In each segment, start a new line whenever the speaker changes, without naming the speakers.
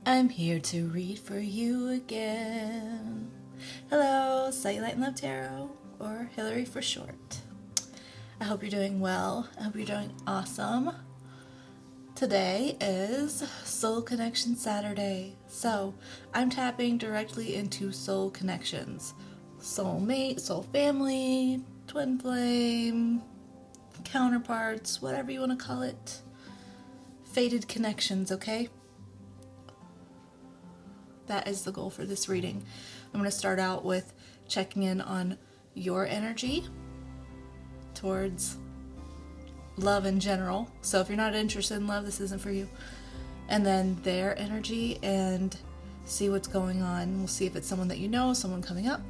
I'm here to read for you again. Hello, Sight, Light, and Love Tarot, or Hillary for short. I hope you're doing well. I hope you're doing awesome. Today is Soul Connection Saturday, so I'm tapping directly into soul connections. Soulmate, soul family, twin flame, counterparts, whatever you want to call it. Fated connections, okay? That is the goal for this reading. I'm going to start out with checking in on your energy towards love in general. So if you're not interested in love, this isn't for you. And then their energy and see what's going on. We'll see if it's someone that you know, someone coming up.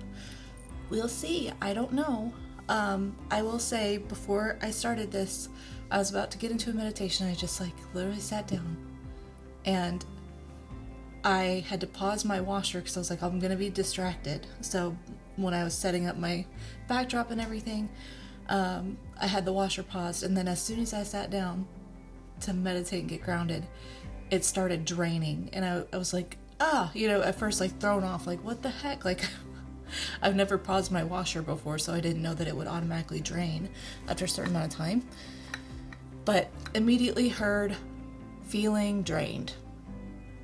We'll see. I don't know. I will say before I started this, I was about to get into a meditation. I just literally sat down and I had to pause my washer because I was like, I'm going to be distracted. So when I was setting up my backdrop and everything, I had the washer paused, and then as soon as I sat down to meditate and get grounded, it started draining, and I was like, at first thrown off, what the heck, I've never paused my washer before, so I didn't know that it would automatically drain after a certain amount of time, but immediately heard feeling drained,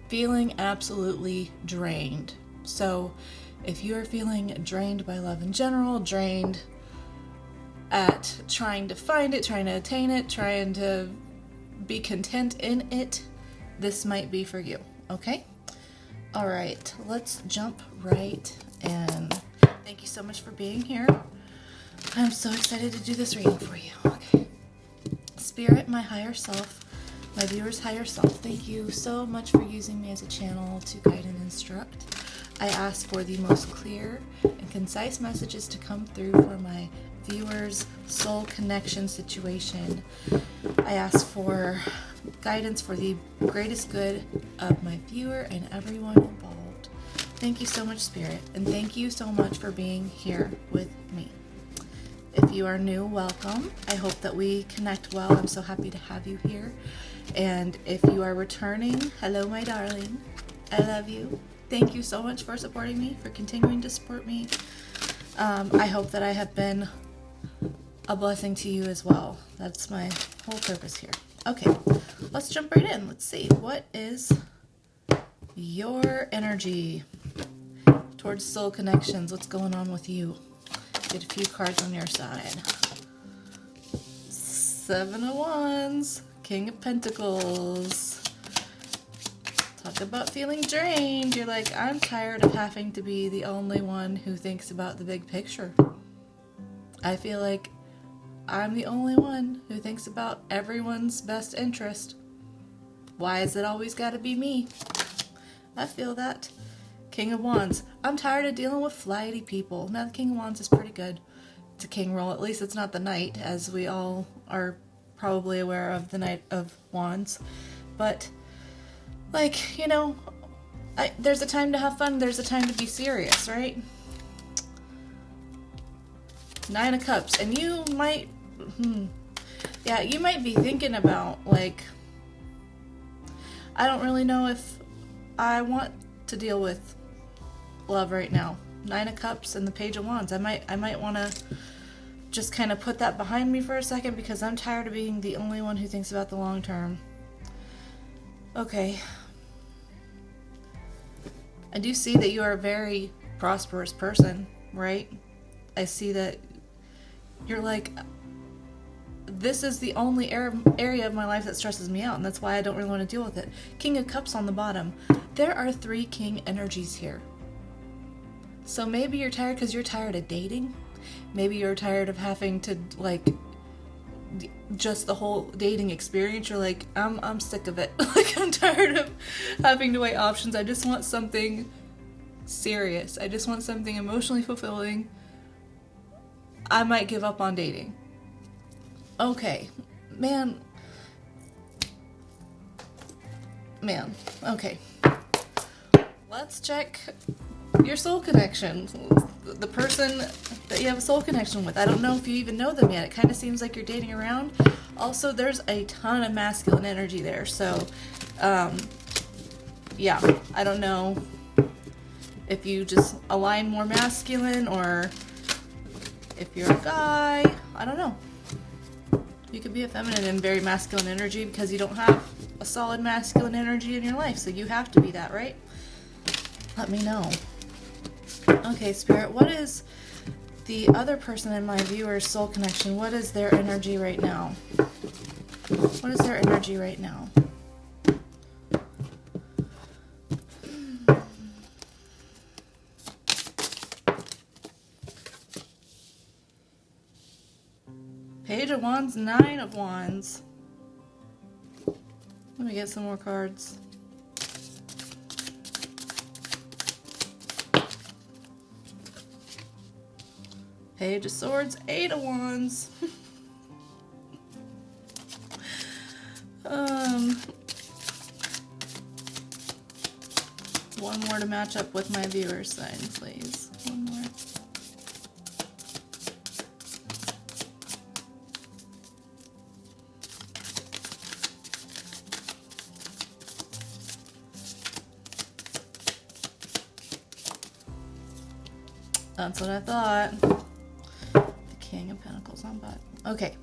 feeling absolutely drained. So if you are feeling drained by love in general, drained at trying to find it, trying to attain it, trying to be content in it, this might be for you, okay? All right, let's jump right in. Thank you so much for being here. I'm so excited to do this reading for you. Okay. Spirit, my higher self, my viewer's higher self, thank you so much for using me as a channel to guide and instruct. I ask for the most clear and concise messages to come through for my viewers' soul connection situation. I ask for guidance for the greatest good of my viewer and everyone involved. Thank you so much, Spirit, and thank you so much for being here with me. If you are new, welcome. I hope that we connect well. I'm so happy to have you here. And if you are returning, hello, my darling. I love you. Thank you so much for supporting me, for continuing to support me. I hope that I have been a blessing to you as well. That's my whole purpose here. Okay, let's jump right in. Let's see. What is your energy towards soul connections? What's going on with you? Get a few cards on your side. 7 of Wands, King of Pentacles. Talk about feeling drained. You're like, I'm tired of having to be the only one who thinks about the big picture. I feel like I'm the only one who thinks about everyone's best interest. Why is it always got to be me? I feel that. King of Wands. I'm tired of dealing with flighty people. Now the King of Wands is pretty good. It's a king role. At least it's not the Knight, as we all are probably aware of the Knight of Wands. But, there's a time to have fun. There's a time to be serious, right? 9 of Cups. And you might, you might be thinking about, I don't really know if I want to deal with love right now. 9 of Cups and the Page of Wands. I might want to just kind of put that behind me for a second because I'm tired of being the only one who thinks about the long term. Okay. I do see that you are a very prosperous person, right? I see that you're like, this is the only area of my life that stresses me out, and that's why I don't really want to deal with it. King of Cups on the bottom. There are 3 king energies here. So maybe you're tired because you're tired of dating. Maybe you're tired of having to, just the whole dating experience. You're like, I'm sick of it. I'm tired of having to weigh options. I just want something serious. I just want something emotionally fulfilling. I might give up on dating. Okay. Man. Okay. Let's check your soul connection. The person that you have a soul connection with. I don't know if you even know them yet. It kind of seems like you're dating around. Also, there's a ton of masculine energy there. So, yeah, I don't know if you just align more masculine or if you're a guy. I don't know. You could be a feminine and very masculine energy because you don't have a solid masculine energy in your life. So you have to be that, right? Let me know. Okay, Spirit, what is the other person in my viewer's soul connection? What is their energy right now? What is their energy right now? Page of Wands, Nine of Wands. Let me get some more cards. Page of Swords, Eight of Wands. One more to match up with my viewer's sign, please. One more. That's what I thought. The King of Pentacles on butt. Okay.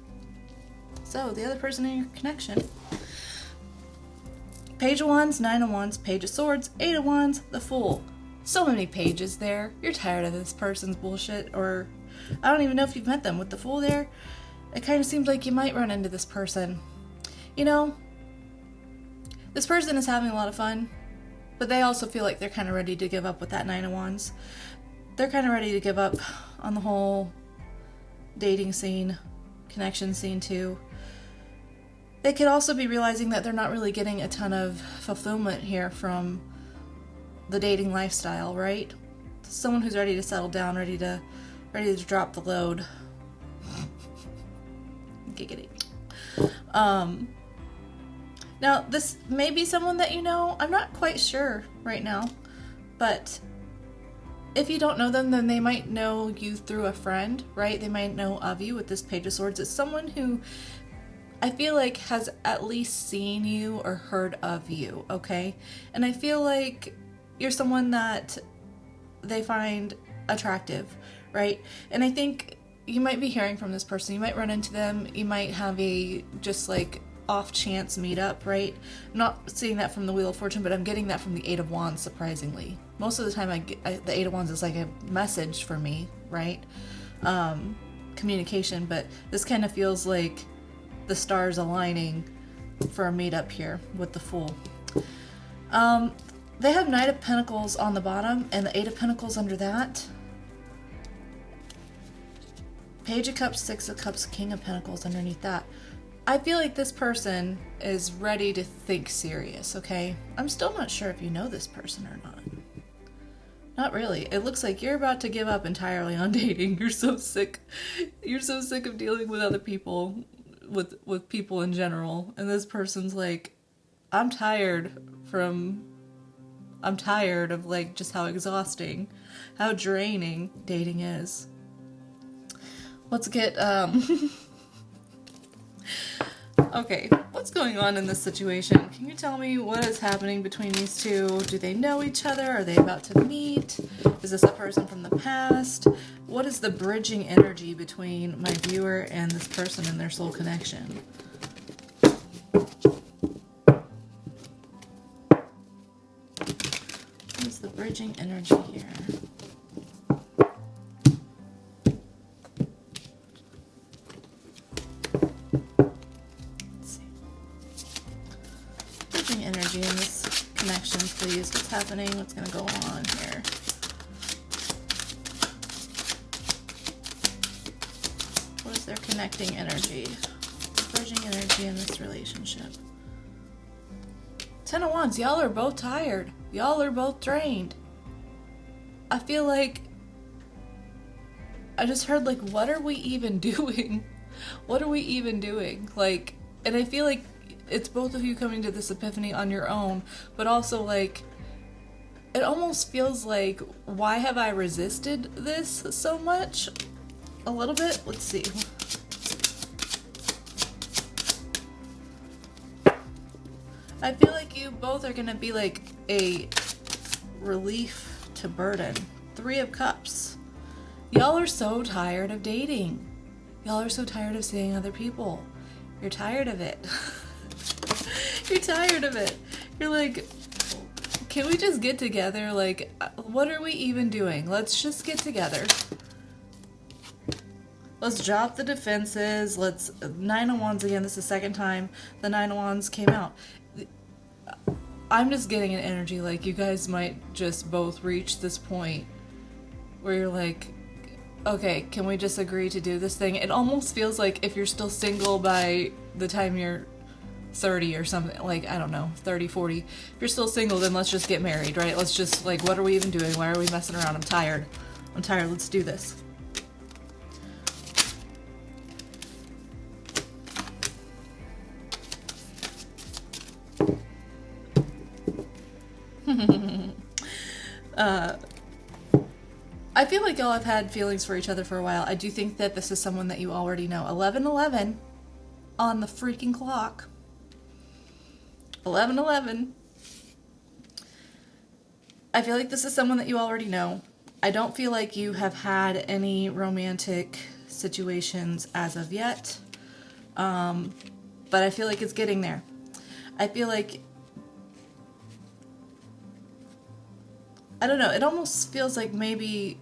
So, the other person in your connection. Page of Wands, Nine of Wands, Page of Swords, Eight of Wands, the Fool. So many pages there. You're tired of this person's bullshit, or I don't even know if you've met them. With the Fool there, it kind of seems like you might run into this person. You know, this person is having a lot of fun, but they also feel like they're kind of ready to give up with that Nine of Wands. They're kind of ready to give up on the whole dating scene, connection scene too. They could also be realizing that they're not really getting a ton of fulfillment here from the dating lifestyle, right? Someone who's ready to settle down, ready to drop the load. Giggity. Now, this may be someone that you know. I'm not quite sure right now, but if you don't know them, then they might know you through a friend, right? They might know of you with this Page of Swords. It's someone who I feel like has at least seen you or heard of you, okay? And I feel like you're someone that they find attractive, right? And I think you might be hearing from this person. You might run into them. You might have a just like off chance meetup, right? I'm not seeing that from the Wheel of Fortune, but I'm getting that from the Eight of Wands, surprisingly. Most of the time the Eight of Wands is like a message for me, right? Communication, but this kind of feels like the stars aligning for a meetup here with the Fool. They have Knight of Pentacles on the bottom and the Eight of Pentacles under that. Page of Cups, Six of Cups, King of Pentacles underneath that. I feel like this person is ready to think serious, okay? I'm still not sure if you know this person or not. Not really. It looks like you're about to give up entirely on dating. You're so sick. You're so sick of dealing with other people, with people in general. And this person's like, I'm tired of like just how exhausting, how draining dating is. Let's get, okay, what's going on in this situation? Can you tell me what is happening between these two? Do they know each other? Are they about to meet? Is this a person from the past? What is the bridging energy between my viewer and this person and their soul connection? What is the bridging energy here? Energy in this connection, please. What's happening? What's going to go on here? What is their connecting energy? Bridging energy in this relationship. Ten of Wands. Y'all are both tired. Y'all are both drained. I feel like I just heard like, what are we even doing? What are we even doing? Like, and I feel like it's both of you coming to this epiphany on your own, but also like, it almost feels like, why have I resisted this so much? A little bit? Let's see. I feel like you both are going to be like a relief to burden. 3 of Cups. Y'all are so tired of dating. Y'all are so tired of seeing other people. You're tired of it. You're tired of it. You're like, can we just get together? Like, what are we even doing? Let's just get together. Let's drop the defenses. Let's... 9 of Wands again. This is the second time the 9 of Wands came out. I'm just getting an energy like you guys might just both reach this point where you're like, okay, can we just agree to do this thing? It almost feels like if you're still single by the time you're 30 or something, like, I don't know, 30, 40. If you're still single, then let's just get married, right? Let's just, like, what are we even doing? Why are we messing around? I'm tired. I'm tired. Let's do this. I feel like y'all have had feelings for each other for a while. I do think that this is someone that you already know. 11:11 on the freaking clock. 11:11. I feel like this is someone that you already know. I don't feel like you have had any romantic situations as of yet. But I feel like it's getting there. I feel like, I don't know, it almost feels like maybe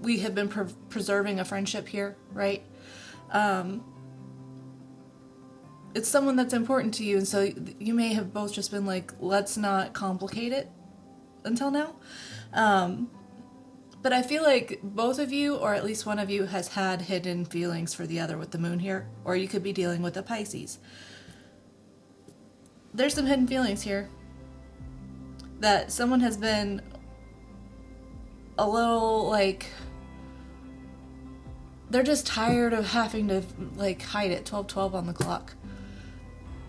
we have been preserving a friendship here, right? It's someone that's important to you, and so you may have both just been like, let's not complicate it until now. But I feel like both of you, or at least one of you, has had hidden feelings for the other with the moon here, or you could be dealing with a Pisces. There's some hidden feelings here that someone has been a little, like, they're just tired of having to, like, hide it. 12:12 on the clock.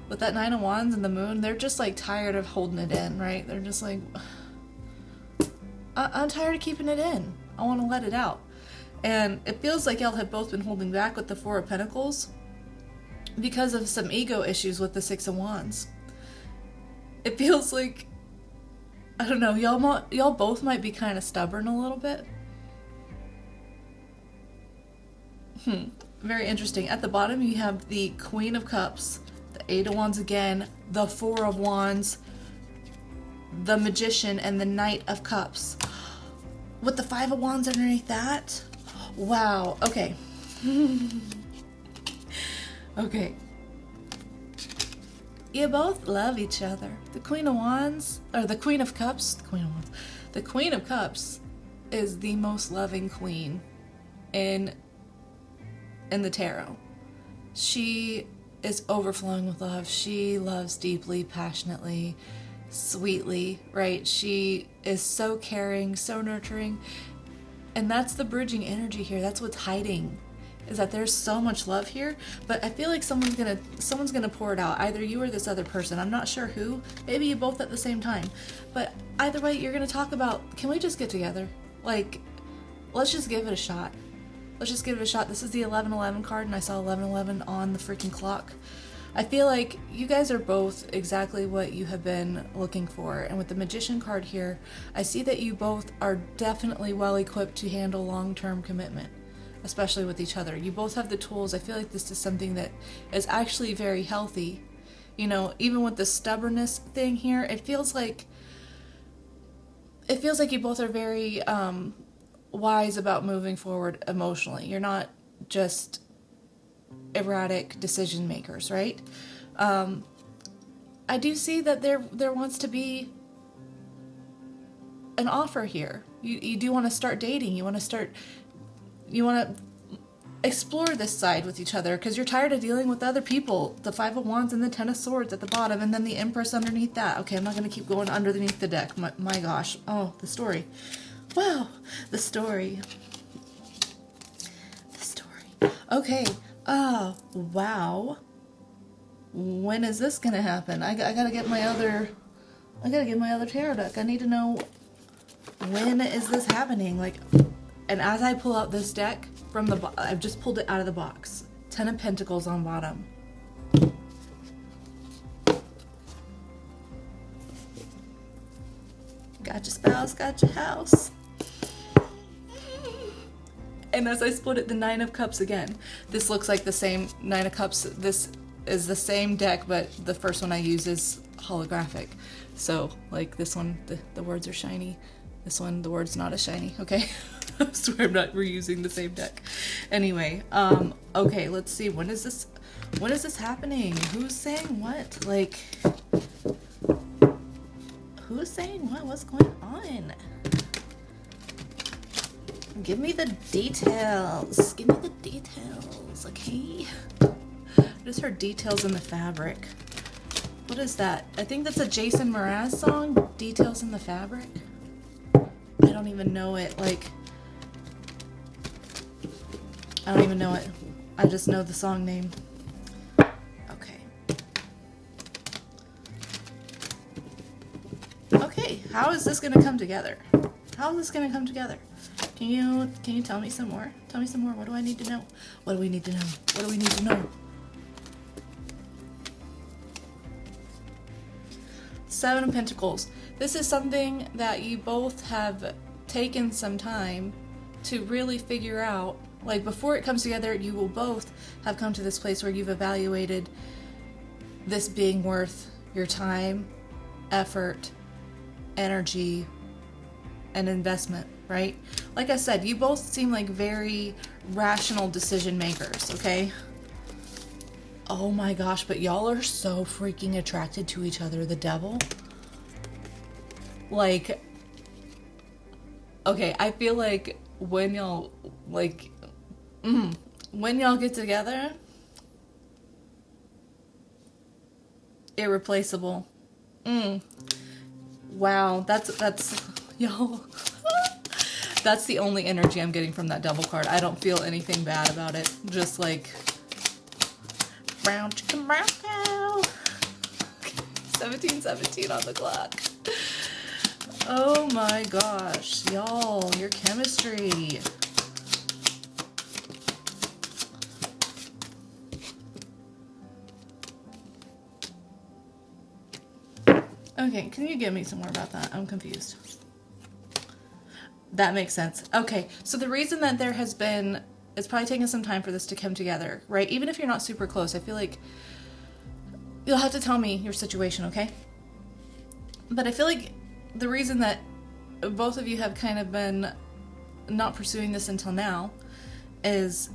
With that 9 of Wands and the moon, they're just, like, tired of holding it in, right? They're just like, I'm tired of keeping it in. I want to let it out. And it feels like y'all have both been holding back with the 4 of Pentacles because of some ego issues with the 6 of Wands. It feels like, I don't know, y'all both might be kind of stubborn a little bit. Very interesting. At the bottom, you have the Queen of Cups, the 8 of Wands again, the 4 of Wands, the Magician, and the Knight of Cups. With the 5 of Wands underneath that? Wow. Okay. Okay. You both love each other. The Queen of Wands, or the Queen of Cups, the Queen of Cups is the most loving queen in the tarot. She is overflowing with love. She loves deeply, passionately, sweetly, right? She is so caring, so nurturing. And that's the bridging energy here. That's what's hiding, is that there's so much love here, but I feel like someone's gonna pour it out. Either you or this other person. I'm not sure who. Maybe you both at the same time. But either way, you're gonna talk about, can we just get together? Like, let's just give it a shot. Let's just give it a shot. This is the 11:11 card, and I saw 11:11 on the freaking clock. I feel like you guys are both exactly what you have been looking for. And with the Magician card here, I see that you both are definitely well equipped to handle long-term commitment, especially with each other. You both have the tools. I feel like this is something that is actually very healthy. You know, even with the stubbornness thing here, it feels like you both are very wise about moving forward emotionally. You're not just erratic decision makers, right? I do see that there wants to be an offer here. You do want to start dating. You want to explore this side with each other because you're tired of dealing with other people. The 5 of Wands and the 10 of Swords at the bottom, and then the Empress underneath that. Okay, I'm not going to keep going underneath the deck. My gosh. Oh, the story. Wow, the story. Okay. Oh, wow. When is this gonna happen? I gotta get my other tarot deck. I need to know, when is this happening? Like, and as I pull out this deck from I've just pulled it out of the box. 10 of Pentacles on bottom. Got your spouse, got your house. And as I split it, the Nine of Cups again. This looks like the same Nine of Cups. This is the same deck, but the first one I use is holographic. So, like this one, the words are shiny. This one, the word's not as shiny, okay? I swear I'm not reusing the same deck. Anyway, okay, let's see. When is this happening? Who's saying what? Like, who's saying what? What's going on? Give me the details. Give me the details, okay? I just heard details in the fabric. What is that? I think that's a Jason Mraz song, Details in the Fabric. I don't even know it. Like, I don't even know it. I just know the song name. Okay. Okay, how is this gonna come together? How is this gonna come together? Can you tell me some more? Tell me some more. What do I need to know? What do we need to know? What do we need to know? Seven of Pentacles. This is something that you both have taken some time to really figure out. Like, before it comes together, you will both have come to this place where you've evaluated this being worth your time, effort, energy, and investment, right? Like I said, you both seem like very rational decision makers, okay? Oh my gosh, but y'all are so freaking attracted to each other, the devil. Like, okay, I feel like when y'all, like, when y'all get together, irreplaceable. Wow, that's y'all. That's the only energy I'm getting from that Devil card. I don't feel anything bad about it. Just like, brown chicken, brown cow. 17:17 on the clock. Oh my gosh, y'all, your chemistry. Okay, can you give me some more about that? I'm confused. That makes sense. Okay, so the reason that there has been, it's probably taken some time for this to come together, right? Even if you're not super close, I feel like you'll have to tell me your situation, okay? But I feel like the reason that both of you have kind of been not pursuing this until now is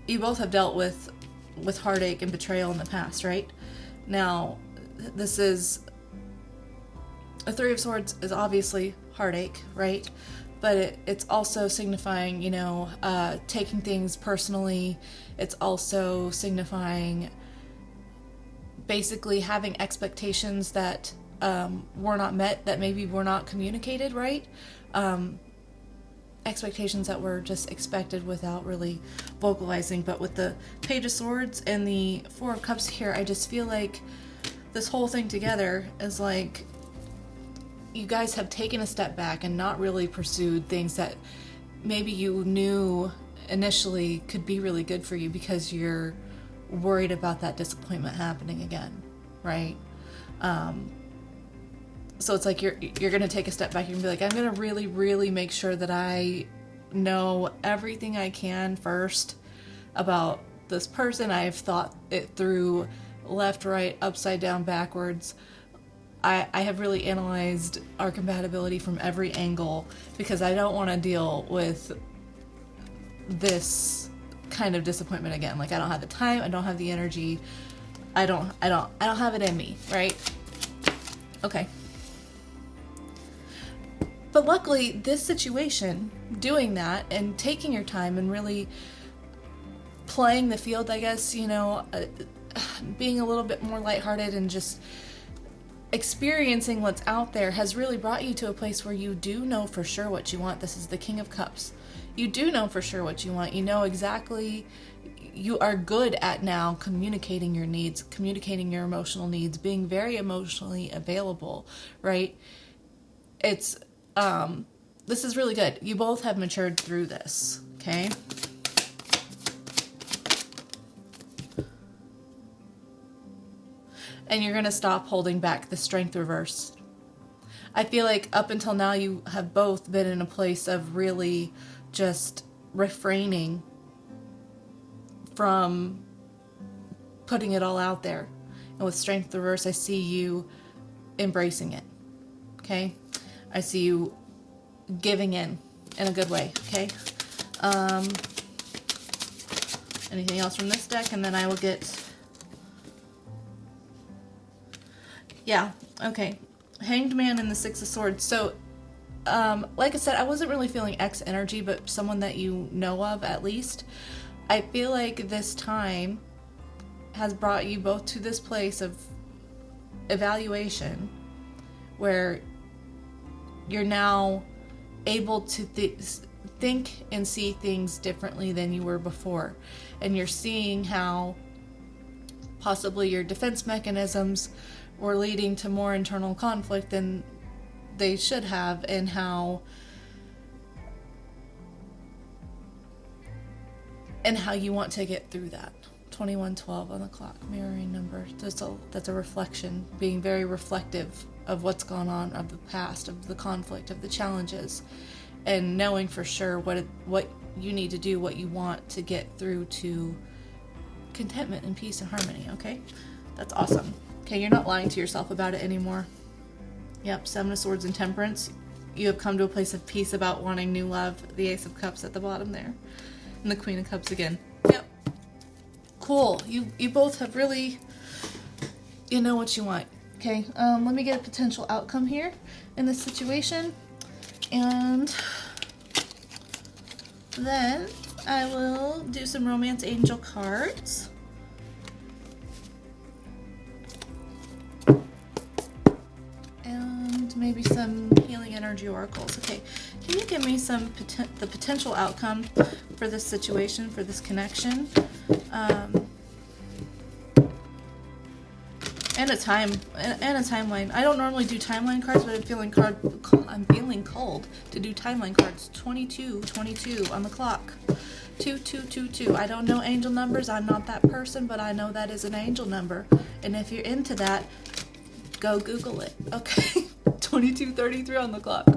you both have dealt with heartache and betrayal in the past, right? Now, this is, a Three of Swords is obviously heartache, right? But it's also signifying, you know, taking things personally. It's also signifying basically having expectations that were not met, that maybe were not communicated, right? Expectations that were just expected without really vocalizing. But with the Page of Swords and the Four of Cups here, I just feel like this whole thing together is like, you guys have taken a step back and not really pursued things that maybe you knew initially could be really good for you because you're worried about that disappointment happening again, right? So it's like you're gonna take a step back and be like, I'm gonna really, really make sure that I know everything I can first about this person. I've thought it through left, right, upside down, backwards. I have really analyzed our compatibility from every angle because I don't want to deal with this kind of disappointment again. Like, I don't have the time, I don't have the energy, I don't have it in me, right? Okay. But luckily, this situation, doing that and taking your time and really playing the field, I guess, you know, being a little bit more lighthearted and just experiencing what's out there has really brought you to a place where you do know for sure what you want. This is the King of Cups. You do know for sure what you want. You know exactly, you are good at now communicating your needs, communicating your emotional needs, being very emotionally available, right? It's, this is really good. You both have matured through this, okay? And you're going to stop holding back the Strength reversed. I feel like up until now you have both been in a place of really just refraining from putting it all out there. And with Strength Reverse, I see you embracing it. Okay? I see you giving in a good way. Okay? Anything else from this deck? And then I will get... Yeah, okay. Hanged Man and the Six of Swords. So, like I said, I wasn't really feeling X energy, but someone that you know of at least. I feel like this time has brought you both to this place of evaluation where you're now able to think and see things differently than you were before. And you're seeing how possibly your defense mechanisms were leading to more internal conflict than they should have, and how you want to get through that. 2112 on the clock, mirroring number. That's a reflection, being very reflective of what's gone on, of the past, of the conflict, of the challenges, and knowing for sure what you need to do, what you want to get through to contentment and peace and harmony. Okay, that's awesome. Okay, you're not lying to yourself about it anymore. Yep, Seven of Swords and Temperance. You have come to a place of peace about wanting new love. The Ace of Cups at the bottom there. And the Queen of Cups again. Yep. Cool. You both have really, you know what you want. Okay, let me get a potential outcome here in this situation. And then I will do some Romance Angel cards. Maybe some Healing Energy Oracles. Okay, can you give me the potential outcome for this situation, for this connection, and a timeline. I don't normally do timeline cards, but I'm feeling called to do timeline cards. 22 on the clock. 2222. I don't know angel numbers. I'm not that person, but I know that is an angel number. And if you're into that, go Google it. Okay. 22:33 on the clock.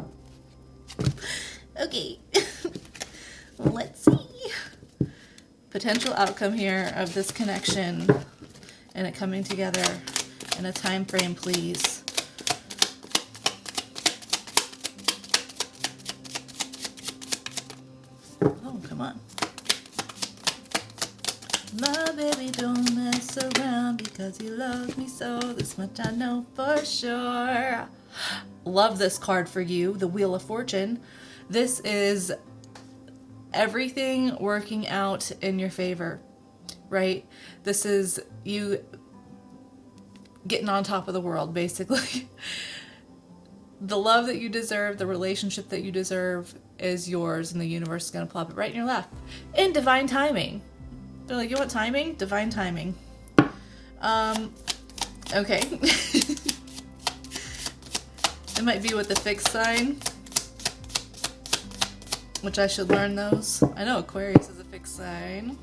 Okay. Let's see. Potential outcome here of this connection and it coming together in a time frame, please. Oh, come on. My baby don't mess around because he loves me so. This much I know for sure. Love this card for you, the Wheel of Fortune. This is everything working out in your favor, right? This is you getting on top of the world, basically. The love that you deserve, the relationship that you deserve is yours, and the universe is going to plop it right in your lap. In divine timing. They're like, you want timing? Divine timing. Okay. It might be with the fixed sign, which I should learn those. I know Aquarius is a fixed sign.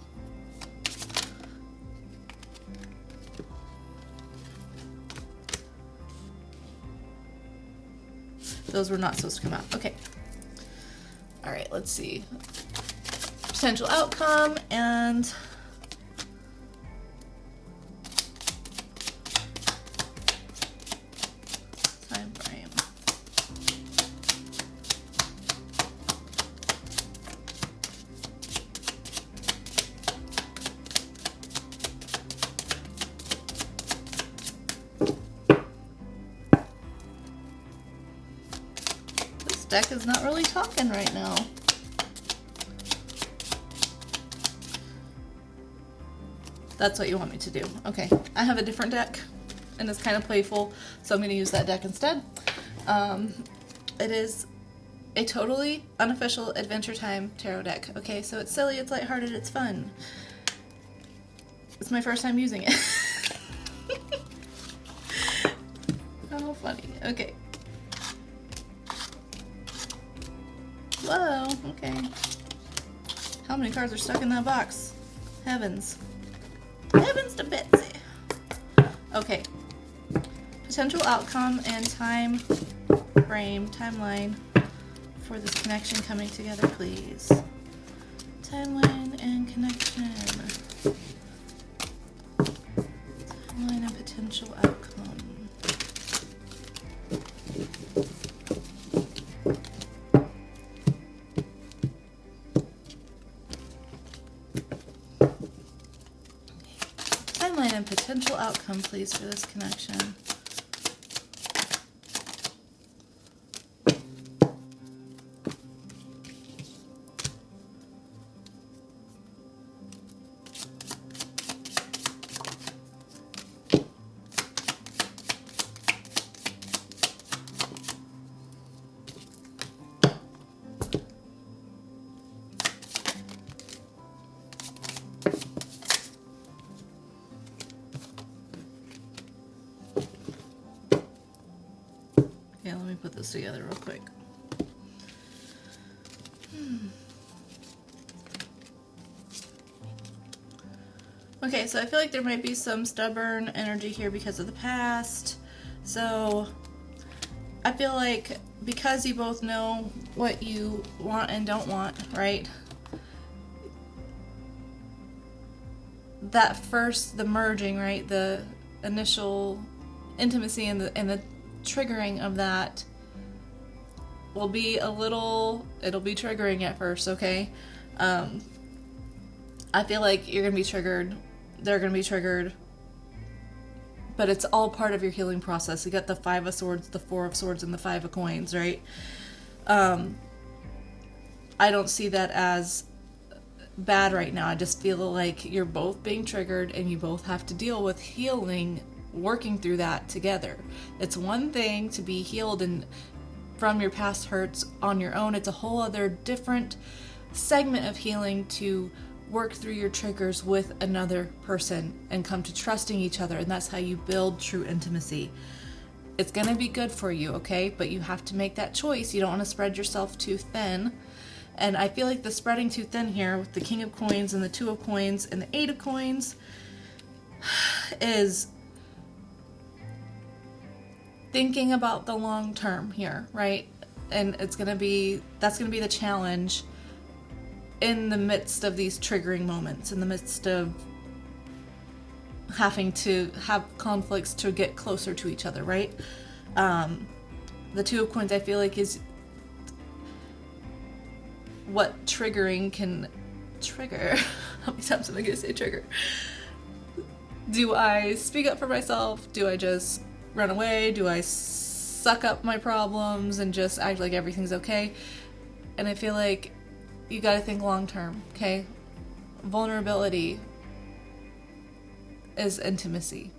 Those were not supposed to come out. Okay. All right, let's see. Potential outcome and time frame. This deck is not really talking right now. That's what you want me to do. Okay, I have a different deck, and it's kind of playful, so I'm going to use that deck instead. It is a totally unofficial Adventure Time tarot deck. Okay, so it's silly, it's lighthearted, it's fun. It's my first time using it. Oh, funny. Okay. Whoa, okay. How many cards are stuck in that box? Heavens. Heavens to Betsy. Okay. Potential outcome and time frame, timeline for this connection coming together, please. Timeline and connection. Timeline and potential outcome. Timeline and potential outcome, please, for this connection. Yeah, let me put this together real quick. Okay, so I feel like there might be some stubborn energy here because of the past. So I feel like because you both know what you want and don't want, right? That first, the merging, right? The initial intimacy and the triggering of that will be it'll be triggering at first, okay? I feel like you're gonna be triggered, they're gonna be triggered, but it's all part of your healing process. You got the 5 of Swords, the 4 of Swords, and the 5 of Coins, right? I don't see that as bad right now. I just feel like you're both being triggered and you both have to deal with healing, working through that together. It's one thing to be healed and from your past hurts on your own. It's a whole other different segment of healing to work through your triggers with another person and come to trusting each other, and that's how you build true intimacy. It's gonna be good for you, okay? But you have to make that choice. You don't want to spread yourself too thin. And I feel like the spreading too thin here with the King of Coins and the 2 of Coins and the 8 of Coins is thinking about the long term here, right? And that's gonna be the challenge in the midst of these triggering moments, in the midst of having to have conflicts to get closer to each other, right? The 2 of Coins, I feel like, is what triggering can trigger. How many times am I gonna say trigger? Do I speak up for myself? Do I just run away? Do I suck up my problems and just act like everything's okay? And I feel like you got to think long term, okay? Vulnerability is intimacy.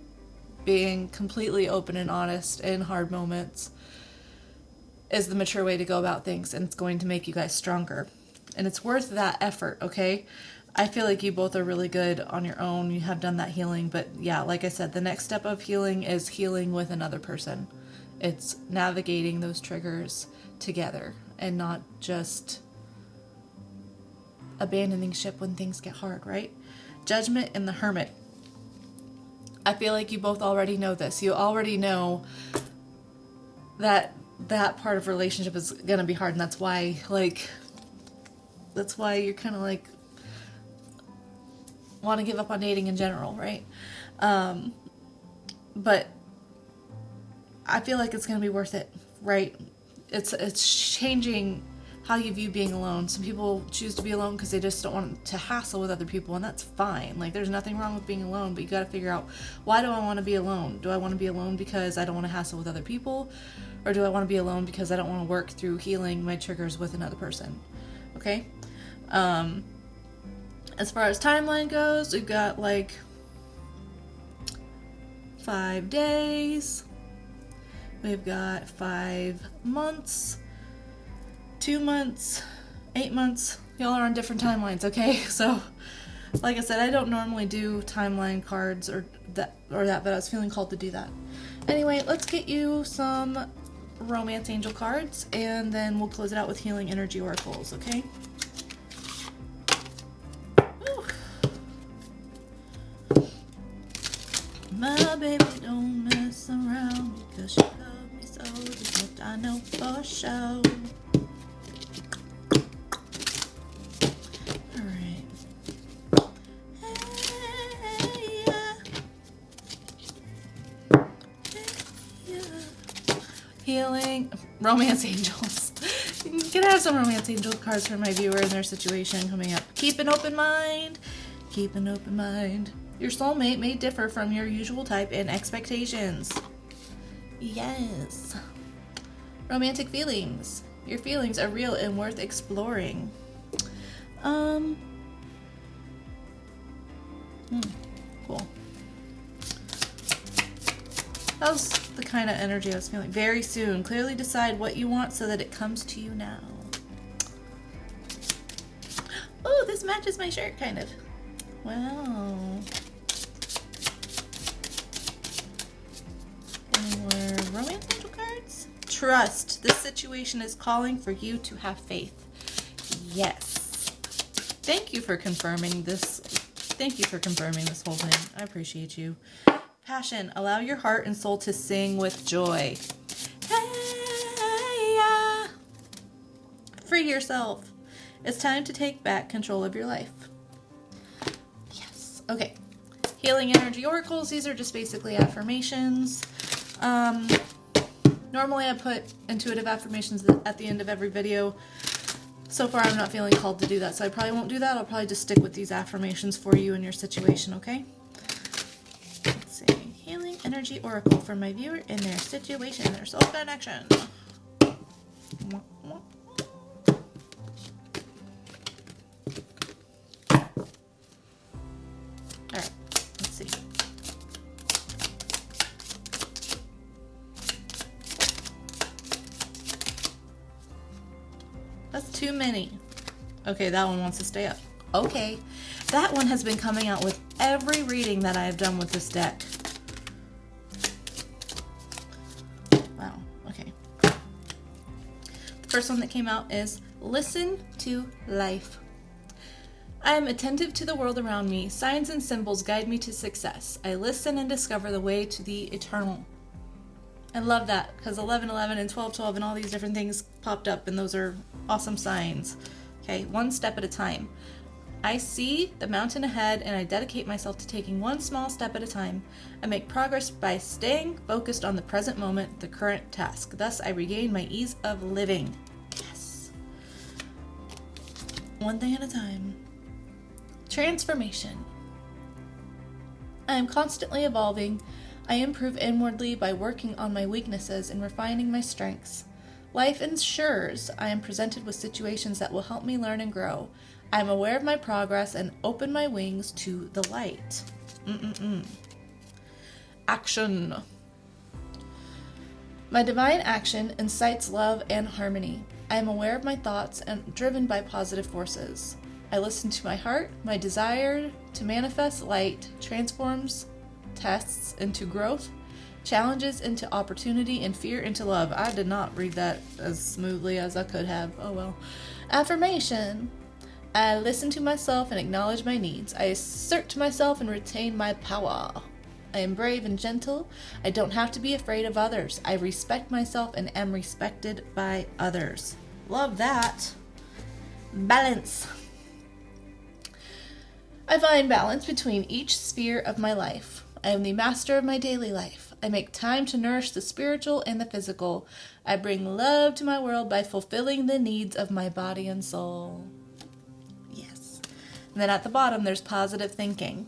Being completely open and honest in hard moments is the mature way to go about things, and it's going to make you guys stronger. And it's worth that effort, okay? I feel like you both are really good on your own. You have done that healing, but yeah, like I said, the next step of healing is healing with another person. It's navigating those triggers together and not just abandoning ship when things get hard, right? Judgment and the Hermit. I feel like you both already know this. You already know that that part of relationship is going to be hard, and that's why you're kind of like want to give up on dating in general, right? But I feel like it's going to be worth it, right? It's changing how you view being alone. Some people choose to be alone because they just don't want to hassle with other people, and that's fine. Like, there's nothing wrong with being alone, but you got to figure out, why do I want to be alone? Do I want to be alone because I don't want to hassle with other people? Or do I want to be alone because I don't want to work through healing my triggers with another person? Okay? As far as timeline goes, we've got like 5 days. We've got 5 months, 2 months, 8 months. Y'all are on different timelines, okay? So, like I said, I don't normally do timeline cards or that, but I was feeling called to do that. Anyway, let's get you some romance angel cards, and then we'll close it out with healing energy oracles, okay? Whew. My baby don't mess around. 'cause she loved me so, this much I know for sure. Alright. Hey, yeah. Hey, yeah. Healing. Romance angels. You can have some romance angel cards for my viewer and their situation coming up. Keep an open mind. Keep an open mind. Your soulmate may differ from your usual type and expectations. Yes. Romantic feelings. Your feelings are real and worth exploring. Cool. That was the kind of energy I was feeling. Very soon. Clearly decide what you want so that it comes to you now. Oh, this matches my shirt, kind of. Wow. Any more romance angel cards? Trust. This situation is calling for you to have faith. Yes. Thank you for confirming this. Thank you for confirming this whole thing. I appreciate you. Passion. Allow your heart and soul to sing with joy. Hey, yeah. Free yourself. It's time to take back control of your life. Yes. Okay. Healing energy oracles. These are just basically affirmations. Normally I put intuitive affirmations at the end of every video. So far I'm not feeling called to do that, so I probably won't do that. I'll probably just stick with these affirmations for you and your situation, okay? Let's see. Healing energy oracle for my viewer and their situation, their soul connection. Alright, let's see. That's too many. Okay, that one wants to stay up. Okay. That one has been coming out with every reading that I have done with this deck. Wow. Okay. The first one that came out is Listen to Life. I am attentive to the world around me. Signs and symbols guide me to success. I listen and discover the way to the eternal. I love that because 11:11 and 12:12 and all these different things popped up, and those are awesome signs. Okay, one step at a time. I see the mountain ahead and I dedicate myself to taking one small step at a time. I make progress by staying focused on the present moment, the current task. Thus, I regain my ease of living. Yes. One thing at a time. Transformation. I am constantly evolving. I improve inwardly by working on my weaknesses and refining my strengths. Life ensures I am presented with situations that will help me learn and grow. I am aware of my progress and open my wings to the light. Action. My divine action incites love and harmony. I am aware of my thoughts and driven by positive forces. I listen to my heart. My desire to manifest light transforms tests into growth, challenges into opportunity, and fear into love. I did not read that as smoothly as I could have. Oh well. Affirmation. I listen to myself and acknowledge my needs. I assert myself and retain my power. I am brave and gentle. I don't have to be afraid of others. I respect myself and am respected by others. Love that. Balance. I find balance between each sphere of my life. I am the master of my daily life. I make time to nourish the spiritual and the physical. I bring love to my world by fulfilling the needs of my body and soul. Yes. And then at the bottom, there's positive thinking.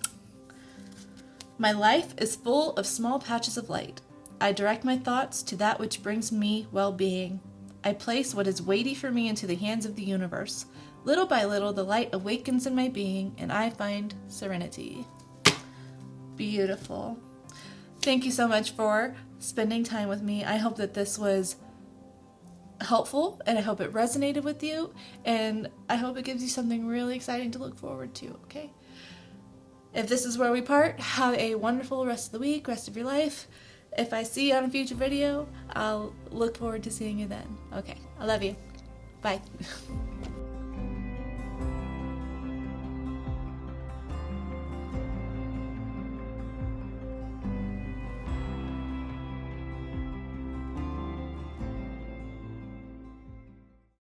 My life is full of small patches of light. I direct my thoughts to that which brings me well-being. I place what is weighty for me into the hands of the universe. Little by little, the light awakens in my being, and I find serenity. Beautiful. Thank you so much for spending time with me. I hope that this was helpful, and I hope it resonated with you, and I hope it gives you something really exciting to look forward to, okay? If this is where we part, have a wonderful rest of the week, rest of your life. If I see you on a future video, I'll look forward to seeing you then. Okay, I love you. Bye.